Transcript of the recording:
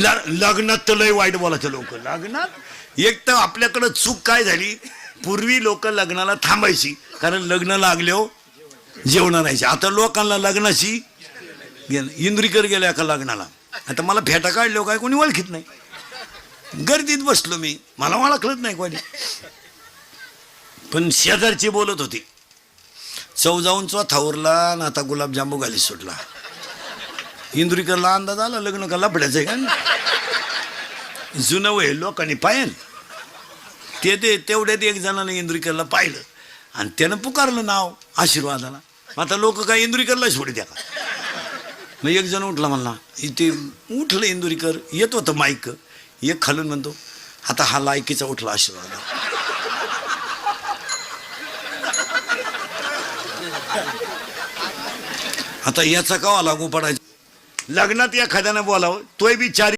लग्नात तर लय वाईट बोलायचं लोक लग्नात एक तर आपल्याकडं चूक काय झाली पूर्वी लोक लग्नाला थांबायची कारण लग्न लागल्यावर जेवण राहायचे आता लोकांना लग्नाची इंद्रीकर गेल्या का लग्नाला आता मला फेटा काढल्यावर काय कोणी ओळखीत नाही गर्दीत बसलो मी मला ओळखलंच नाही कोणी पण शेजारची बोलत होती चौजाऊंचा थावरला ना आता गुलाबजांबू घाली सुटला इंदुरीकरला अंदाज आला लग्न का लफड्याचं आहे का जुनं वय लोकांनी पाहिलं ते तेवढ्यात एक जणाने इंदुरीकरला पाहिलं आणि त्यानं पुकारलं नाव आशीर्वादाला आता लोक काय इंदुरीकरला सोडी द्या का मग एक जण उठला म्हणला इथे उठलं इंदुरीकर येत होतं माईक एक खालून म्हणतो आता हा लायकीचा उठला आशीर्वाद आता याचा कावा लागू पडायचा लग्नात एखाद्यानं बोलावं तोय बी चार